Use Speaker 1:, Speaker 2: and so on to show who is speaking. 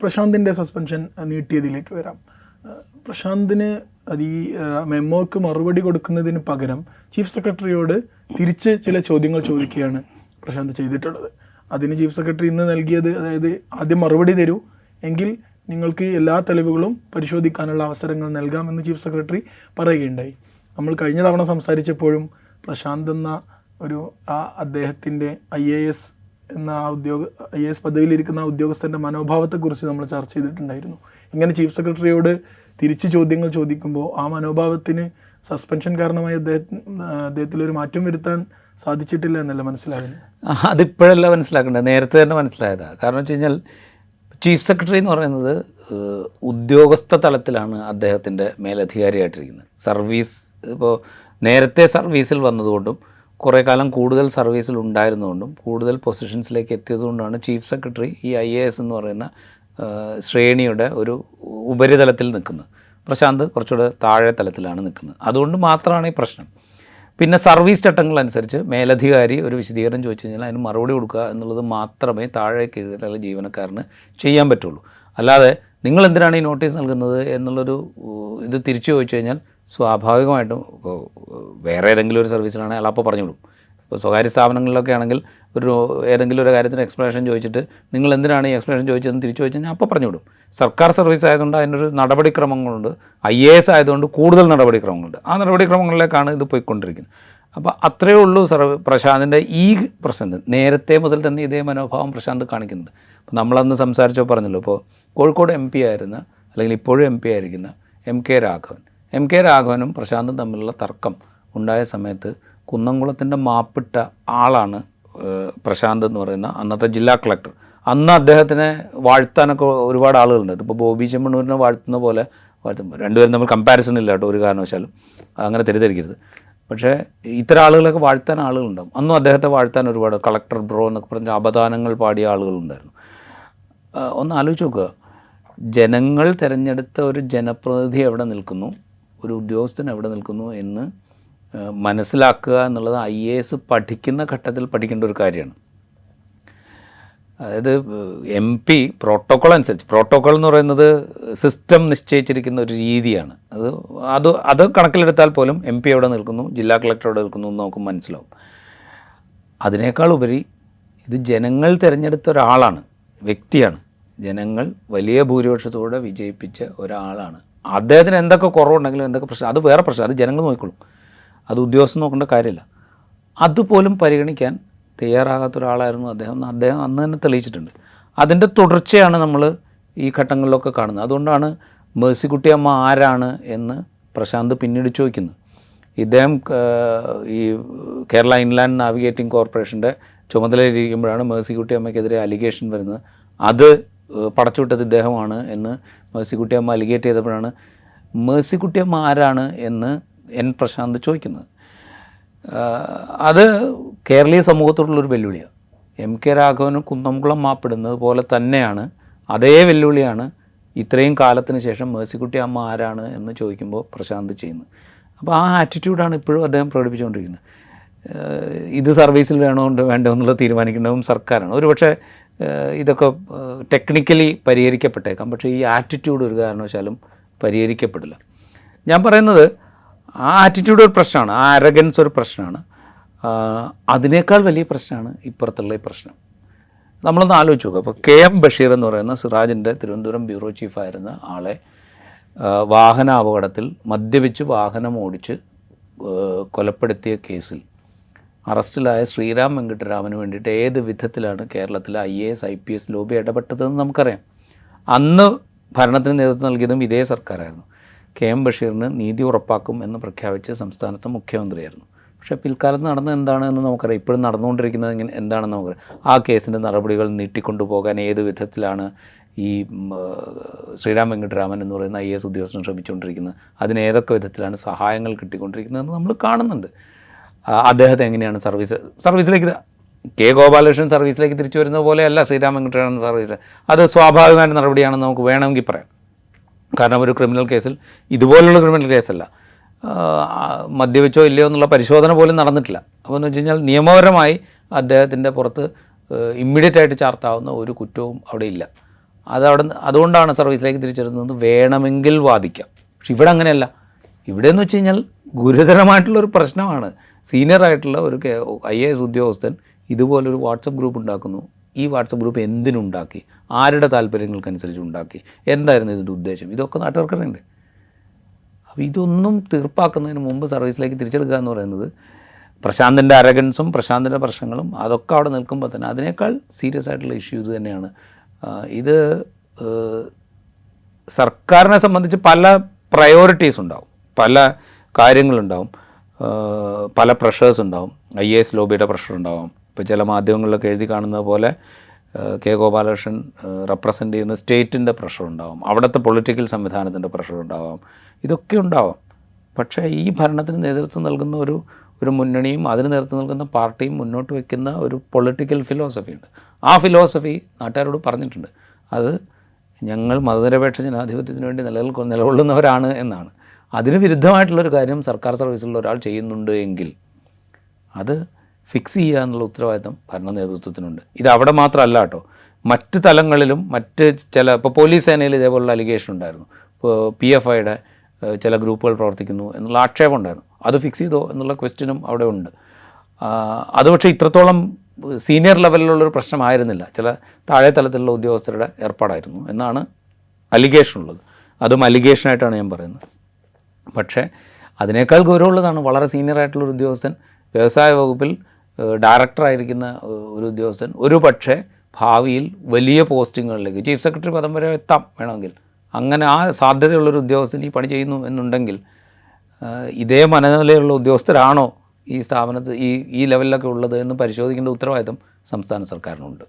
Speaker 1: പ്രശാന്തിൻ്റെ suspension നീട്ടിയതിലേക്ക് വരാം. പ്രശാന്തിന് അത് ഈ മെമ്മോക്ക് മറുപടി കൊടുക്കുന്നതിന് പകരം ചീഫ് സെക്രട്ടറിയോട് തിരിച്ച് ചില ചോദ്യങ്ങൾ ചോദിക്കുകയാണ് പ്രശാന്ത് ചെയ്തിട്ടുള്ളത്. അതിന് ചീഫ് സെക്രട്ടറി ഇന്ന് നൽകിയത്, അതായത് ആദ്യം മറുപടി തരൂ, എങ്കിൽ നിങ്ങൾക്ക് എല്ലാ തെളിവുകളും പരിശോധിക്കാനുള്ള അവസരങ്ങൾ നൽകാമെന്ന് ചീഫ് സെക്രട്ടറി പറയുകയുണ്ടായി. നമ്മൾ കഴിഞ്ഞ തവണ സംസാരിച്ചപ്പോഴും പ്രശാന്ത് എന്ന ഒരു അദ്ദേഹത്തിൻ്റെ IAS എന്ന IAS പദവിയിലിരിക്കുന്ന ഉദ്യോഗസ്ഥൻ്റെ മനോഭാവത്തെക്കുറിച്ച് നമ്മൾ ചർച്ച ചെയ്തിട്ടുണ്ടായിരുന്നു. ഇങ്ങനെ ചീഫ് സെക്രട്ടറിയോട് തിരിച്ച് ചോദ്യങ്ങൾ ചോദിക്കുമ്പോൾ ആ മനോഭാവത്തിന് സസ്പെൻഷൻ കാരണമായി അദ്ദേഹത്തിലൊരു മാറ്റം വരുത്താൻ സാധിച്ചിട്ടില്ല എന്നല്ല മനസ്സിലാകുന്നത്.
Speaker 2: അതിപ്പോഴല്ല മനസ്സിലാക്കേണ്ടത്, നേരത്തെ തന്നെ മനസ്സിലായതാണ്. കാരണം വെച്ച് കഴിഞ്ഞാൽ ചീഫ് സെക്രട്ടറി എന്ന് പറയുന്നത് ഉദ്യോഗസ്ഥ തലത്തിലാണ് അദ്ദേഹത്തിൻ്റെ മേലധികാരിയായിട്ടിരിക്കുന്നത്. സർവീസ് ഇപ്പോൾ നേരത്തെ സർവീസിൽ വന്നതുകൊണ്ടും കുറേ കാലം കൂടുതൽ സർവീസിൽ ഉണ്ടായിരുന്നുകൊണ്ടും കൂടുതൽ പൊസിഷൻസിലേക്ക് എത്തിയതുകൊണ്ടാണ് ചീഫ് സെക്രട്ടറി ഈ IAS എന്ന് പറയുന്ന ശ്രേണിയുടെ ഒരു ഉപരിതലത്തിൽ നിൽക്കുന്നത്. പ്രശാന്ത് കുറച്ചുകൂടെ താഴെ തലത്തിലാണ് നിൽക്കുന്നത്. അതുകൊണ്ട് മാത്രമാണ് ഈ പ്രശ്നം. പിന്നെ സർവീസ് ചട്ടങ്ങളനുസരിച്ച് മേലധികാരി ഒരു വിശദീകരണം ചോദിച്ചു കഴിഞ്ഞാൽ അതിന് മറുപടി കൊടുക്കുക എന്നുള്ളത് മാത്രമേ താഴെ കീഴിലുള്ള ജീവനക്കാരന് ചെയ്യാൻ പറ്റുള്ളൂ. അല്ലാതെ നിങ്ങൾ എന്തിനാണ് ഈ നോട്ടീസ് നൽകുന്നത് എന്നുള്ളൊരു ഇത് തിരിച്ചു ചോദിച്ചു കഴിഞ്ഞാൽ സ്വാഭാവികമായിട്ടും ഇപ്പോൾ വേറെ ഏതെങ്കിലും ഒരു സർവീസിലാണെങ്കിൽ അയാൾ അപ്പോൾ പറഞ്ഞു വിടും. ഇപ്പോൾ സ്വകാര്യ സ്ഥാപനങ്ങളിലൊക്കെ ആണെങ്കിൽ ഏതെങ്കിലും ഒരു കാര്യത്തിന് എക്സ്പ്ലനേഷൻ ചോദിച്ചിട്ട് നിങ്ങൾ എന്തിനാണ് ഈ എക്സ്പ്ലനേഷൻ ചോദിച്ചതെന്ന് തിരിച്ചു ചോദിച്ചു കഴിഞ്ഞാൽ അപ്പോൾ പറഞ്ഞു വിടും. സർക്കാർ സർവീസ് ആയതുകൊണ്ട് അതിനൊരു നടപടിക്രമങ്ങളുണ്ട്. IAS ആയതുകൊണ്ട് കൂടുതൽ നടപടിക്രമങ്ങളുണ്ട്. ആ നടപടിക്രമങ്ങളിലേക്കാണ് ഇത് പോയിക്കൊണ്ടിരിക്കുന്നത്. അപ്പോൾ അത്രയേ ഉള്ളൂ പ്രശാന്തിൻ്റെ ഈ പ്രശ്നം. നേരത്തെ മുതൽ തന്നെ ഇതേ മനോഭാവം പ്രശാന്ത് കാണിക്കുന്നുണ്ട്. അപ്പോൾ നമ്മളന്ന് സംസാരിച്ചോ പറഞ്ഞല്ലോ, ഇപ്പോൾ കോഴിക്കോട് MP ആയിരുന്ന, അല്ലെങ്കിൽ ഇപ്പോഴും MP ആയിരിക്കുന്ന എം കെ രാഘവനും പ്രശാന്തും തമ്മിലുള്ള തർക്കം ഉണ്ടായ സമയത്ത് കുന്നംകുളത്തിൻ്റെ മാപ്പിട്ട ആളാണ് പ്രശാന്ത് എന്ന് പറയുന്ന അന്നത്തെ ജില്ലാ കളക്ടർ. അന്ന് അദ്ദേഹത്തിനെ വാഴ്ത്താനൊക്കെ ഒരുപാട് ആളുകളുണ്ട്. ഇപ്പോൾ ബോബി ചെമ്മണ്ണൂരിനെ വാഴ്ത്തുന്ന പോലെ രണ്ടുപേരും തമ്മിൽ കമ്പാരിസൺ ഇല്ല കേട്ടോ, ഒരു കാരണവശാലും അങ്ങനെ തെറ്റിദ്ധരിക്കരുത്. പക്ഷേ ഇത്തരം ആളുകളൊക്കെ വാഴ്ത്താൻ ആളുകളുണ്ടാവും. അന്നും അദ്ദേഹത്തെ വാഴ്ത്താൻ ഒരുപാട് കളക്ടർ ബ്രോ എന്നൊക്കെ പറഞ്ഞ അപദാനങ്ങൾ പാടിയ ആളുകളുണ്ടായിരുന്നു. ഒന്ന് ആലോചിച്ച് നോക്കുക, ജനങ്ങൾ തിരഞ്ഞെടുത്ത ഒരു ജനപ്രതിനിധി എവിടെ നിൽക്കുന്നു, ഒരു ഉദ്യോഗസ്ഥൻ എവിടെ നിൽക്കുന്നു എന്ന് മനസ്സിലാക്കുക എന്നുള്ളത് IAS പഠിക്കുന്ന ഘട്ടത്തിൽ പഠിക്കേണ്ട ഒരു കാര്യമാണ്. അതായത് MP പ്രോട്ടോക്കോൾ അനുസരിച്ച്, പ്രോട്ടോക്കോൾ എന്ന് പറയുന്നത് സിസ്റ്റം നിശ്ചയിച്ചിരിക്കുന്ന ഒരു രീതിയാണ്. അത് കണക്കിലെടുത്താൽ പോലും MP എവിടെ നിൽക്കുന്നു, ജില്ലാ കളക്ടർ എവിടെ നിൽക്കുന്നു എന്ന് നമുക്ക് മനസ്സിലാവും. അതിനേക്കാൾ ഉപരി ഇത് ജനങ്ങൾ തിരഞ്ഞെടുത്ത ഒരാളാണ്, വ്യക്തിയാണ്. ജനങ്ങൾ വലിയ ഭൂരിപക്ഷത്തോടെ വിജയിപ്പിച്ച ഒരാളാണ്. അദ്ദേഹത്തിന് എന്തൊക്കെ കുറവുണ്ടെങ്കിലും എന്തൊക്കെ പ്രശ്നം, അത് വേറെ പ്രശ്നം, അത് ജനങ്ങൾ നോക്കിക്കൊള്ളും. അത് ഉദ്യോഗസ്ഥൻ നോക്കേണ്ട കാര്യമില്ല. അതുപോലും പരിഗണിക്കാൻ തയ്യാറാകാത്ത ഒരാളായിരുന്നു അദ്ദേഹം അന്ന് തന്നെ തെളിയിച്ചിട്ടുണ്ട്. അതിൻ്റെ തുടർച്ചയാണ് നമ്മൾ ഈ ഘട്ടങ്ങളിലൊക്കെ കാണുന്നത്. അതുകൊണ്ടാണ് മേഴ്സിക്കുട്ടിയമ്മ ആരാണ് എന്ന് പ്രശാന്ത് പിന്നീട് ചോദിക്കുന്നത്. ഇദ്ദേഹം ഈ കേരള ഇൻലാൻഡ് നാവിഗേറ്റിംഗ് കോർപ്പറേഷൻ്റെ ചുമതലയിലിരിക്കുമ്പോഴാണ് മേഴ്സിക്കുട്ടിയമ്മയ്ക്കെതിരെ അലിഗേഷൻ വരുന്നത്. അത് പടച്ചുവിട്ടത് ഇദ്ദേഹമാണ് എന്ന് മേഴ്സിക്കുട്ടിയമ്മ അലിഗേറ്റ് ചെയ്തപ്പോഴാണ് മേഴ്സിക്കുട്ടിയമ്മ ആരാണ് എന്ന് പ്രശാന്ത് ചോദിക്കുന്നത്. അത് കേരളീയ സമൂഹത്തോടുള്ളൊരു വെല്ലുവിളിയാണ്. MK രാഘവനും കുന്നംകുളം മാപ്പിടുന്നത് പോലെ തന്നെയാണ്, അതേ വെല്ലുവിളിയാണ് ഇത്രയും കാലത്തിന് ശേഷം മേഴ്സിക്കുട്ടിയമ്മ ആരാണ് എന്ന് ചോദിക്കുമ്പോൾ പ്രശാന്ത് ചെയ്യുന്നത്. അപ്പോൾ ആ ആറ്റിറ്റ്യൂഡാണ് ഇപ്പോഴും അദ്ദേഹം പ്രകടിപ്പിച്ചുകൊണ്ടിരിക്കുന്നത്. ഇത് സർവീസിൽ വേണ്ടോ എന്നുള്ളത് തീരുമാനിക്കേണ്ടതും സർക്കാരാണ്. ഒരുപക്ഷെ ഇതൊക്കെ ടെക്നിക്കലി പരിഹരിക്കപ്പെട്ടേക്കാം, പക്ഷേ ഈ ആറ്റിറ്റ്യൂഡ് ഒരു കാരണവശാലും പരിഹരിക്കപ്പെടില്ല. ഞാൻ പറയുന്നത് ആ ആറ്റിറ്റ്യൂഡ് ഒരു പ്രശ്നമാണ്, ആ അരഗൻസ് ഒരു പ്രശ്നമാണ്. അതിനേക്കാൾ വലിയ പ്രശ്നമാണ് ഇപ്പുറത്തുള്ള ഈ പ്രശ്നം. നമ്മളൊന്ന് ആലോചിച്ച് നോക്കുക. അപ്പോൾ KM ബഷീർ എന്ന് പറയുന്ന സിറാജിൻ്റെ തിരുവനന്തപുരം ബ്യൂറോ ചീഫായിരുന്ന ആളെ വാഹനാപകടത്തിൽ മദ്യപിച്ച് വാഹനം ഓടിച്ച് കൊലപ്പെടുത്തിയ കേസിൽ അറസ്റ്റിലായ ശ്രീറാം വെങ്കിട്ടരാമന് വേണ്ടിയിട്ട് ഏത് വിധത്തിലാണ് കേരളത്തിലെ IAS IPS ലോബി ഇടപെട്ടതെന്ന് നമുക്കറിയാം. അന്ന് ഭരണത്തിന് നേതൃത്വം നൽകിയതും ഇതേ സർക്കാരായിരുന്നു. KM ബഷീറിന് നീതി ഉറപ്പാക്കും എന്ന് പ്രഖ്യാപിച്ച് സംസ്ഥാനത്തെ മുഖ്യമന്ത്രിയായിരുന്നു. പക്ഷേ പിൽക്കാലത്ത് നടന്നത് എന്താണെന്ന് നമുക്കറിയാം. ഇപ്പോഴും നടന്നുകൊണ്ടിരിക്കുന്നത് എന്താണെന്ന് നമുക്കറിയാം. ആ കേസിൻ്റെ നടപടികൾ നീട്ടിക്കൊണ്ടുപോകാൻ ഏത് വിധത്തിലാണ് ഈ ശ്രീറാം വെങ്കിട്ടരാമൻ എന്ന് പറയുന്ന IAS ഉദ്യോഗസ്ഥൻ ശ്രമിച്ചുകൊണ്ടിരിക്കുന്നത്, അതിന് ഏതൊക്കെ വിധത്തിലാണ് സഹായങ്ങൾ കിട്ടിക്കൊണ്ടിരിക്കുന്നതെന്ന് നമ്മൾ കാണുന്നുണ്ട്. അദ്ദേഹത്തെ എങ്ങനെയാണ് സർവീസിലേക്ക് ഗോപാലകൃഷ്ണൻ സർവീസിലേക്ക് തിരിച്ചു വരുന്ന പോലെയല്ല ശ്രീറാം വെങ്കിട്ടരാമൻ സർവീസ്. അത് സ്വാഭാവികമായ നടപടിയാണെന്ന് നമുക്ക് വേണമെങ്കിൽ പറയാം. കാരണം ഒരു ക്രിമിനൽ കേസിൽ, ഇതുപോലുള്ള ക്രിമിനൽ കേസല്ല, മദ്യപിച്ചോ ഇല്ലയോ എന്നുള്ള പരിശോധന പോലും നടന്നിട്ടില്ല. അപ്പോൾ എന്ന് വെച്ച് കഴിഞ്ഞാൽ നിയമപരമായി അദ്ദേഹത്തിൻ്റെ പുറത്ത് ഇമ്മീഡിയറ്റ് ആയിട്ട് ചാർത്താവുന്ന ഒരു കുറ്റവും അവിടെ ഇല്ല. അതുകൊണ്ടാണ് സർവീസിലേക്ക് തിരിച്ചെടുക്കുന്നത്, വേണമെങ്കിൽ വാദിക്കാം. പക്ഷെ ഇവിടെ അങ്ങനെയല്ല. ഇവിടെ എന്ന് വെച്ച് കഴിഞ്ഞാൽ ഗുരുതരമായിട്ടുള്ളൊരു പ്രശ്നമാണ്. സീനിയർ ആയിട്ടുള്ള ഒരു IAS ഉദ്യോഗസ്ഥൻ ഇതുപോലൊരു വാട്സപ്പ് ഗ്രൂപ്പ് ഉണ്ടാക്കുന്നു. ഈ വാട്സപ്പ് ഗ്രൂപ്പ് എന്തിനുണ്ടാക്കി, ആരുടെ താല്പര്യങ്ങൾക്കനുസരിച്ച് ഉണ്ടാക്കി, എന്തായിരുന്നു ഇതിൻ്റെ ഉദ്ദേശം, ഇതൊക്കെ നാട്ടുകാർക്കറിയണ്ടേ. അപ്പോൾ ഇതൊന്നും തീർപ്പാക്കുന്നതിന് മുമ്പ് സർവീസിലേക്ക് തിരിച്ചെടുക്കുക എന്ന് പറയുന്നത് പ്രശാന്തിൻ്റെ അരഗൻസും പ്രശാന്തിൻ്റെ പ്രശ്നങ്ങളും അതൊക്കെ അവിടെ നിൽക്കുമ്പോൾ തന്നെ അതിനേക്കാൾ സീരിയസ് ആയിട്ടുള്ള ഇഷ്യൂ ഇത് തന്നെയാണ്. ഇത് സർക്കാരിനെ സംബന്ധിച്ച് പല പ്രയോറിറ്റീസ് ഉണ്ടാവും, പല കാര്യങ്ങളുണ്ടാവും, പല പ്രഷേഴ്സ് ഉണ്ടാവും. IAS ലോബിയുടെ പ്രഷർ ഉണ്ടാവും. ഇപ്പോൾ ചില മാധ്യമങ്ങളിലൊക്കെ എഴുതി കാണുന്നത് പോലെ കെ ഗോപാലകൃഷ്ണൻ റെപ്രസെൻ്റ് ചെയ്യുന്ന സ്റ്റേറ്റിൻ്റെ പ്രഷർ ഉണ്ടാവും, അവിടുത്തെ പൊളിറ്റിക്കൽ സംവിധാനത്തിൻ്റെ പ്രഷർ ഉണ്ടാവാം, ഇതൊക്കെ ഉണ്ടാവാം. പക്ഷേ ഈ ഭരണത്തിന് നേതൃത്വം നൽകുന്ന ഒരു മുന്നണിയും അതിന് നേതൃത്വം നൽകുന്ന പാർട്ടിയും മുന്നോട്ട് വയ്ക്കുന്ന ഒരു പൊളിറ്റിക്കൽ ഫിലോസഫി ഉണ്ട്. ആ ഫിലോസഫി നാട്ടുകാരോട് പറഞ്ഞിട്ടുണ്ട്. അത് ഞങ്ങൾ മതനിരപേക്ഷ ജനാധിപത്യത്തിന് വേണ്ടി നിലകൊള്ളുന്നവരാണ് എന്നാണ്. അതിന് വിരുദ്ധമായിട്ടുള്ളൊരു കാര്യം സർക്കാർ സർവീസിലുള്ള ഒരാൾ ചെയ്യുന്നുണ്ട് എങ്കിൽ അത് ഫിക്സ് ചെയ്യുക എന്നുള്ള ഉത്തരവാദിത്തം ഭരണ നേതൃത്വത്തിനുണ്ട്. ഇത് അവിടെ മാത്രമല്ല കേട്ടോ, മറ്റ് തലങ്ങളിലും മറ്റ് ഇപ്പോൾ പോലീസ് സേനയിൽ ഇതേപോലുള്ള അലിഗേഷൻ ഉണ്ടായിരുന്നു. ഇപ്പോൾ PFIയുടെ ചില ഗ്രൂപ്പുകൾ പ്രവർത്തിക്കുന്നു എന്നുള്ള ആക്ഷേപം ഉണ്ടായിരുന്നു. അത് ഫിക്സ് ചെയ്തോ എന്നുള്ള ക്വസ്റ്റ്യനും അവിടെ ഉണ്ട്. അത് പക്ഷേ ഇത്രത്തോളം സീനിയർ ലെവലിലുള്ളൊരു പ്രശ്നമായിരുന്നില്ല, ചില താഴെ തലത്തിലുള്ള ഉദ്യോഗസ്ഥരുടെ ഏർപ്പാടായിരുന്നു എന്നാണ് അലിഗേഷൻ ഉള്ളത്. അതും അലിഗേഷനായിട്ടാണ് ഞാൻ പറയുന്നത്. പക്ഷേ അതിനേക്കാൾ ഗൗരവമുള്ളതാണ് വളരെ സീനിയർ ആയിട്ടുള്ളൊരു ഉദ്യോഗസ്ഥൻ, വ്യവസായ വകുപ്പിൽ ഡയറക്ടറായിരിക്കുന്ന ഒരു ഉദ്യോഗസ്ഥൻ ഒരു പക്ഷേ ഭാവിയിൽ വലിയ പോസ്റ്റിങ്ങുകളിലേക്ക് ചീഫ് സെക്രട്ടറി പദം വരെ എത്താം വേണമെങ്കിൽ. അങ്ങനെ ആ സാധ്യതയുള്ളൊരു ഉദ്യോഗസ്ഥൻ ഈ പണി ചെയ്യുന്നു എന്നുണ്ടെങ്കിൽ ഇതേ മനനിലയുള്ള ഉദ്യോഗസ്ഥരാണോ ഈ സ്ഥാപനത്തിൽ ഈ ലെവലിലൊക്കെ ഉള്ളത് എന്ന് പരിശോധിക്കേണ്ട ഉത്തരവാദിത്തം സംസ്ഥാന സർക്കാരിനുണ്ട്.